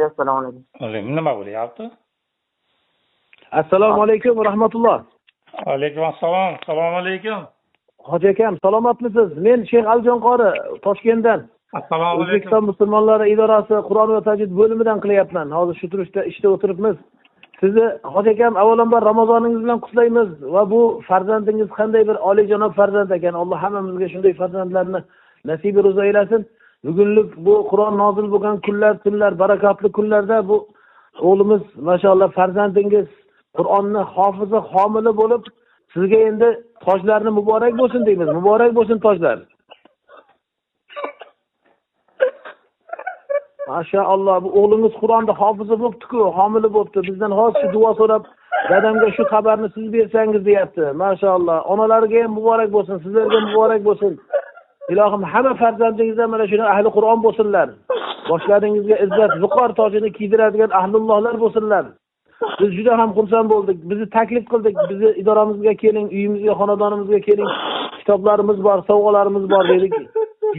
assalomu alaykum. Nima bo'lyapti? Assalomu alaykum va rahmatulloh. Alaykum assalom. Assalomu alaykum. Hoji akam, salomatmisiz? Men Sheyx Aljon qori Toshkentdan. Assalomu alaykum. O'zbekiston musulmonlari idorasi Qur'on va tajvid bo'limidan qilyapman. Hozir shu turishda ishda o'tiribmiz. Sizni hoji akam avvalambor Ramazoningiz bilan qutlaymiz va bu farzandingiz qanday bir oliyjanob farzand ekan. Alloh hammamizga shunday farzandlarni nasibi ro'za aylasin. Bugunlik bu Qur'on nozil bo'lgan kunlar, tunlar, barakatli kunlarda bu o'g'limiz maşallah farzandingiz Qur'onni hofizi, homili bo'lib, sizga endi tojlarni muborak bo'lsin deymiz. Muborak bo'lsin tojlar. Maşallah bu o'g'lingiz Qur'onda hofizi bo'libdi-ku, homili bo'libdi. Bizdan hozir duo so'rab, dadamga shu xabarni siz bersangiz deyapti. Maşallah. Onalariga ham muborak bo'lsin, sizlarga muborak bo'lsin. Ilohim hamma farzandingizdan mana shuni ahli Qur'on bo'lsinlar. Boshlaringizga izzat, viqor tojini kiydiradigan ahlullohlar bo'lsinlar. Biz juda ham xursand bo'ldik. Bizni taklif qildik. Bizni idoramizga keling, uyimizga, xonadonimizga keling. Kitoblarimiz bor, sovg'alarimiz bor dedik.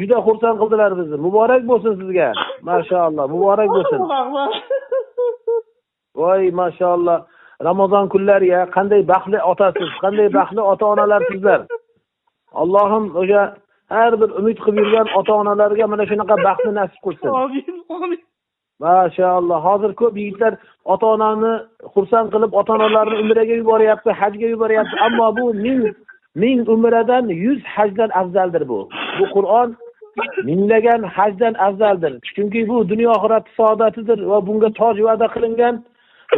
Juda xursand qildilar bizni. Muborak bo'lsin sizga. Maşallah, muborak bo'lsin. Voy, maşallah. Ramazon kunlari ya, qanday baxtli otasiz, qanday baxtli ota-onalar sizlar. Allohim o'sha har bir umid qilib yurgan ota-onalarga mana shunaqa baxtni nasib qilsin. Amin. Maşallah. Hozir ko'p yigitlar ota-onani xursand qilib, ota-onalarini umraga yuboryapti, hajga yuboryapti, ammo bu ming umradan 100 hajdan afzaldir bu. Bu Qur'on minglagan hajdan afzaldir. Chunki bu dunyo oxirat saodatidir va bunga toj va'da qilingan.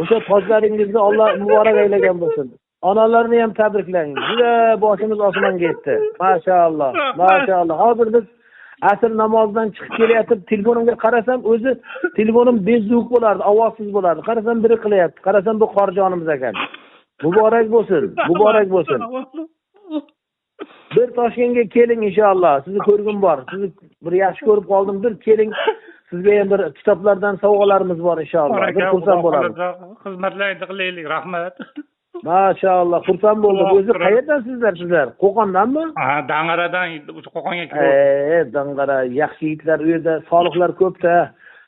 O'sha tojlaringizni Alloh muborak aylagan bo'lsin. Onalarni ham tabriklang. Juda boshimiz osmonga yetdi. Maşallah. Maşallah. Hozir biz asr namozidan chiqib kelyapti, telefonimga qarasam, o'zi telefonim bezuk bo'lardi, ovozsiz bo'lardi. Qarasam biri qilyapti. Qarasam bu qorijonimiz ekan. Muborak bo'lsin. Muborak bo'lsin. Bir Toshkentga keling inshaalloh. Sizni ko'rgim bor. Sizni bir yaxshi ko'rib qoldim. Bir keling. Sizga ham bir kitoblardan sovg'alarimiz bor inshaalloh. Bir xursand bo'lamiz. Xizmatlaringizni qilaylik, rahmat. Maşallah, xursand bo'ldim. O'zi qayerdan sizlar? Qo'qondanmi? Ha, Dang'aradan Qo'qonga keldim. Dang'ara, yaxshi yigitlar u yerda, solihlar ko'p-da.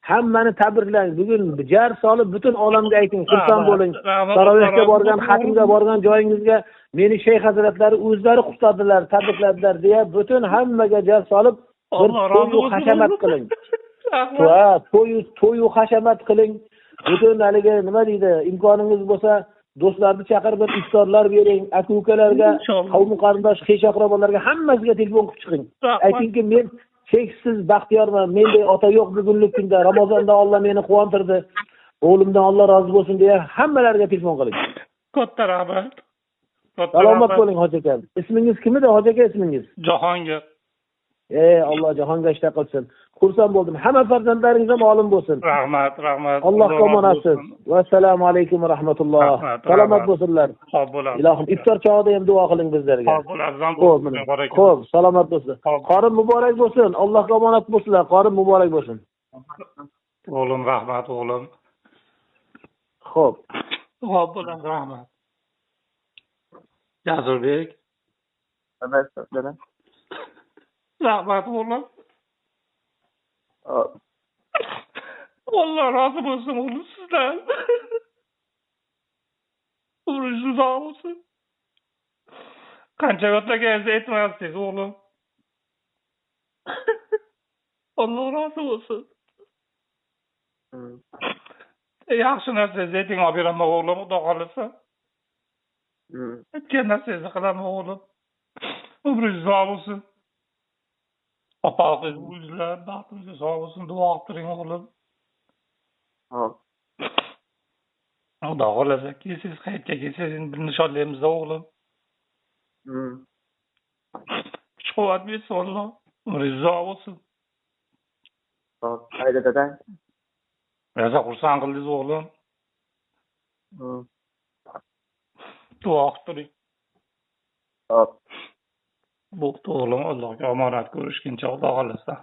Hammani tabriklang. Bugun jar solib butun olamga ayting, xursand bo'ling. Tarovehga borgan, xatmga borgan joyingizga meni shayx hazratlari o'zlari qutladilar, tabrikladilar deya butun hammaga jar solib bir to'y hashamat qiling. To'y hashamat qiling. Butun haliga nima deydi, imkoningiz bo'lsa do'stlarni chaqirib bir iftorlar bering, aka-ukalarga, qavm qarindosh, qiyshoqrobolarga hammasiga telefon qilib chiqing. Aytingki, men cheksiz baxtiyorman. Menday ota yo'q bugunlik kunda. Ramazonda Alloh meni quvontirdi. O'g'limdan Alloh rozi bo'lsin deya hammalarga telefon qiling. Katta rahmat. Salomat bo'ling hoji aka. Ismingiz kim edi hoji aka ismingiz? Jahongir. Alloh jahonga ishta qilsin. Xursand bo'ldim. Hamma farzandlaringiz ham olim bo'lsin. Rahmat. Allohga omonatsiz. Va assalomu alaykum va rahmatulloh. Salomat bo'lsinlar. Xo'p bo'ladi. Ilohim iftor chog'ida ham duo qiling bizlarga. Xo'p bo'ladi. Xo'p, salomat bo'lsin. Qorin muborak bo'lsin. Allohga omonat bo'lsinlar. Qorin muborak bo'lsin. O'g'lim rahmat o'g'lim. Xo'p bo'ladi, rahmat. Jazurbek. Dadam. Rahmat o'g'lim. Alloh rozi bo'lsin o'g'lim sizdan. Umringiz uzoq bo'lsin. Qancha o'tlaganingizda aytmayapsiz o'g'lim. Alloh rozi bo'lsin. Yaxshi narsangizni ayting, olib beraman o'g'lim, xudo xohlasa. Aytgan narsangizni qilaman o'g'lim. Umringiz uzoq bo'lsin. Opaqingiz, o'zingizlar baxtingizga sog' bo'lsin, duo qilib turing o'g'lim. Hop. Xudo xohlasa, kelsangiz, qayerga kelsangiz bir nishonlaymiz o'g'lim. Kuch-quvvat bersin Alloh. Umringiz uzoq bo'lsin. Hop, hayda dadam. Yaxshi xursand qildingiz o'g'lim. Duo qilib turing. Hop. Bo'pti o'g'lim, Allohga omonat ko'rishguncha, xudo xohlasa.